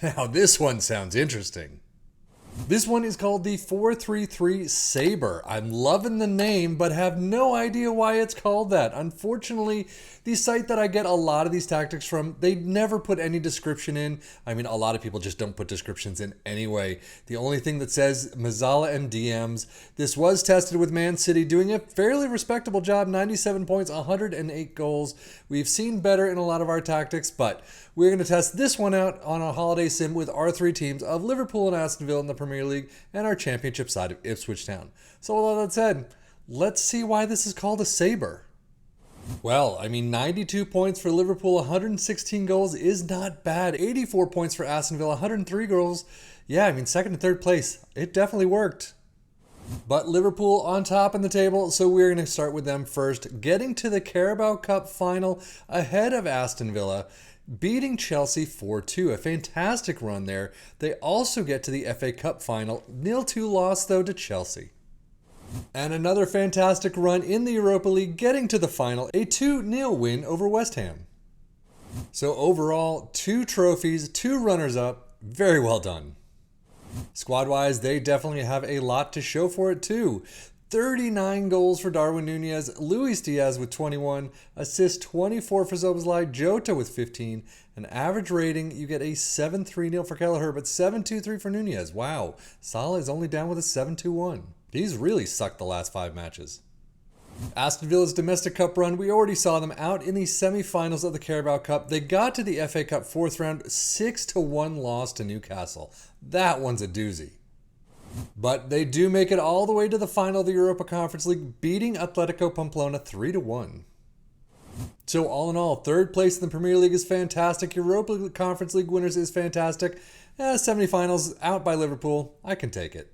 Now, this one sounds interesting. This one is called the 433 SABER. I'm loving the name, but have no idea why it's called that. Unfortunately, the site that I get a lot of these tactics from, they never put any description in. I mean, a lot of people just don't put descriptions in anyway. The only thing that says Mazzala and DMs. This was tested with Man City, doing a fairly respectable job, 97 points, 108 goals. We've seen better in a lot of our tactics, but we're going to test this one out on a holiday sim with our three teams of Liverpool and Aston Villa in the Premier League and our championship side of Ipswich Town. So with all that said, let's see why this is called a SABER. Well, I mean, 92 points for Liverpool, 116 goals is not bad. 84 points for Aston Villa, 103 goals. Yeah, I mean, second and third place. It definitely worked. But Liverpool on top in the table, so we're going to start with them first. Getting to the Carabao Cup final ahead of Aston Villa, beating Chelsea 4-2. A fantastic run there. They also get to the FA Cup final. 0-2 loss, though, to Chelsea. And another fantastic run in the Europa League, getting to the final. A 2-0 win over West Ham. So overall, 2 trophies, 2 runners-up. Very well done. Squad-wise, they definitely have a lot to show for it, too. 39 goals for Darwin Nunez, Luis Diaz with 21, assists 24 for Szoboszlai, Jota with 15, an average rating, you get a 7-3-0 for Kelleher, but 7-2-3 for Nunez. Wow, Salah is only down with a 7-2-1. He's really sucked the last 5 matches. Aston Villa's domestic cup run, we already saw them out in the semi-finals of the Carabao Cup. They got to the FA Cup 4th round, 6-1 loss to Newcastle. That one's a doozy. But they do make it all the way to the final of the Europa Conference League, beating Atletico Pamplona 3-1. So all in all, 3rd place in the Premier League is fantastic. Europa Conference League winners is fantastic. Semi-finals out by Liverpool. I can take it.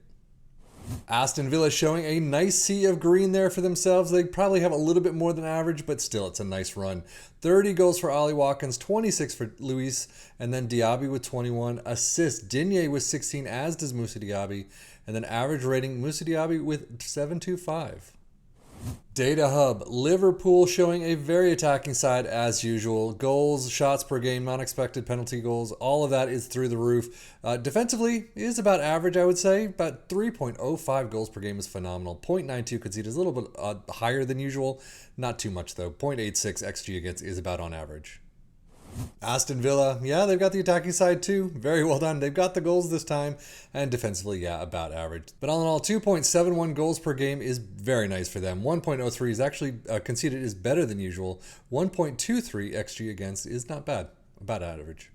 Aston Villa showing a nice sea of green there for themselves. They probably have a little bit more than average, but still, it's a nice run. 30 goals for Ollie Watkins, 26 for Luis, and then Diaby with 21 assists. Digne with 16, as does Moussa Diaby, and then average rating, Moussa Diaby with 7.25. Data Hub, Liverpool showing a very attacking side as usual. Goals, shots per game, unexpected penalty goals, all of that is through the roof. Defensively is about average, I would say. About 3.05 goals per game is phenomenal. 0.92 conceded is a little bit higher than usual. Not too much though. 0.86 XG against is about on average. Aston Villa, yeah, they've got the attacking side too. Very well done. They've got the goals this time. And defensively, yeah, about average. But all in all, 2.71 goals per game is very nice for them. 1.03 is actually conceded is better than usual. 1.23 XG against is not bad. About average.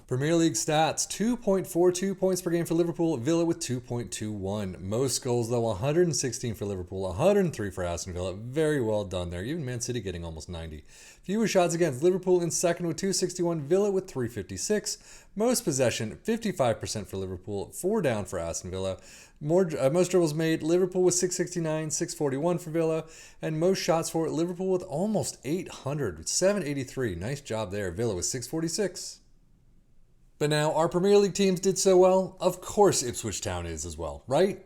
Premier League stats, 2.42 points per game for Liverpool, Villa with 2.21. Most goals, though, 116 for Liverpool, 103 for Aston Villa. Very well done there. Even Man City getting almost 90. Fewer shots against, Liverpool in second with 261, Villa with 356. Most possession, 55% for Liverpool, 4 down for Aston Villa. Most dribbles made, Liverpool with 669, 641 for Villa. And most shots for Liverpool with almost 800, 783. Nice job there. Villa with 646. But now, our Premier League teams did so well, of course Ipswich Town is as well, right?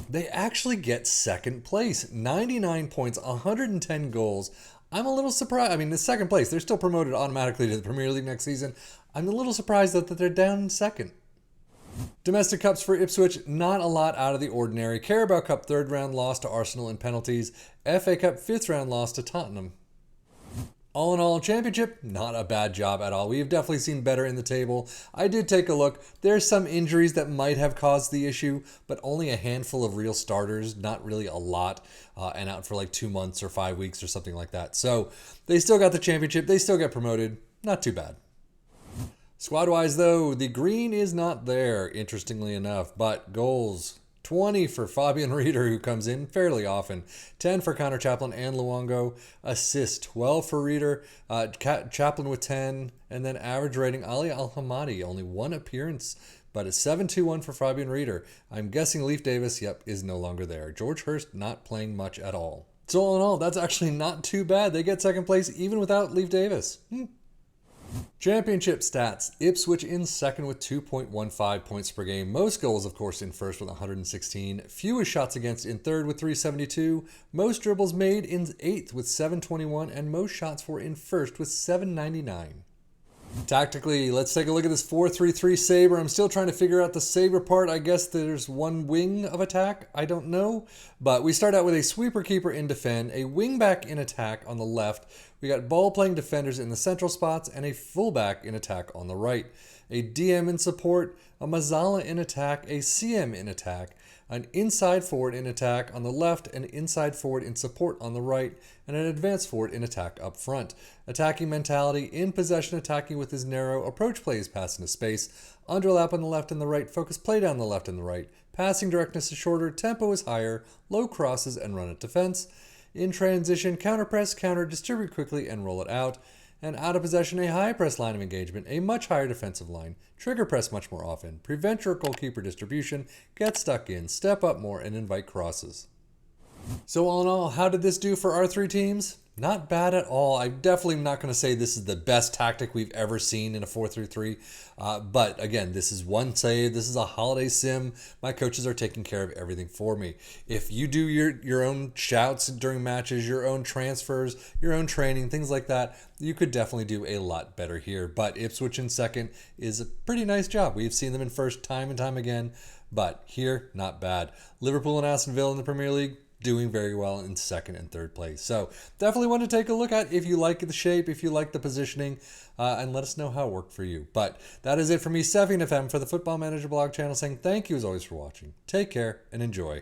They actually get second place, 99 points, 110 goals. I'm a little surprised. I mean, the second place, they're still promoted automatically to the Premier League next season. I'm a little surprised that they're down in second. Domestic cups for Ipswich, not a lot out of the ordinary. Carabao Cup 3rd round loss to Arsenal in penalties. FA Cup 5th round loss to Tottenham. All in all, championship, not a bad job at all. We have definitely seen better in the table. I did take a look. There's some injuries that might have caused the issue, but only a handful of real starters, not really a lot, and out for like 2 months or 5 weeks or something like that. So they still got the championship. They still get promoted. Not too bad. Squad-wise, though, the green is not there, interestingly enough, but goals. 20 for Fabian Rieder, who comes in fairly often. 10 for Connor Chaplin and Luongo. Assist 12 for Rieder. Chaplin with 10. And then average rating, Ali Al-Hamadi. Only 1 appearance, but a 7-2-1 for Fabian Rieder. I'm guessing Leif Davis, is no longer there. George Hurst not playing much at all. So all in all, that's actually not too bad. They get second place even without Leif Davis. Championship stats. Ipswich in second with 2.15 points per game. Most goals, of course, in first with 116. Fewest shots against in third with 372. Most dribbles made in eighth with 721. And most shots for in first with 799. Tactically, let's take a look at this 4-3-3 Saber. I'm still trying to figure out the Saber part. I guess there's one wing of attack. I don't know. But we start out with a sweeper keeper in defend, a wingback in attack on the left. We got ball-playing defenders in the central spots, and a fullback in attack on the right. A DM in support, a Mazzala in attack, a CM in attack, an inside forward in attack on the left, an inside forward in support on the right, and an advanced forward in attack up front. Attacking mentality, in possession attacking with his narrow, approach plays pass into space, underlap on the left and the right, focus play down the left and the right, passing directness is shorter, tempo is higher, low crosses and run at defense. In transition, counter press, counter, distribute quickly and roll it out. And out of possession, a high press line of engagement, a much higher defensive line, trigger press much more often, prevent your goalkeeper distribution, get stuck in, step up more, and invite crosses. So all in all, how did this do for our three teams? Not bad at all. I'm definitely not going to say this is the best tactic we've ever seen in a 4-3-3. But again, this is one save. This is a holiday sim. My coaches are taking care of everything for me. If you do your own shouts during matches, your own transfers, your own training, things like that, you could definitely do a lot better here. But Ipswich in second is a pretty nice job. We've seen them in first time and time again. But here, not bad. Liverpool and Aston Villa in the Premier League, doing very well in second and third place. So definitely want to take a look at if you like the shape, if you like the positioning, and let us know how it worked for you. But that is it for me, Stefan FM, for the Football Manager blog channel, saying thank you as always for watching. Take care and enjoy.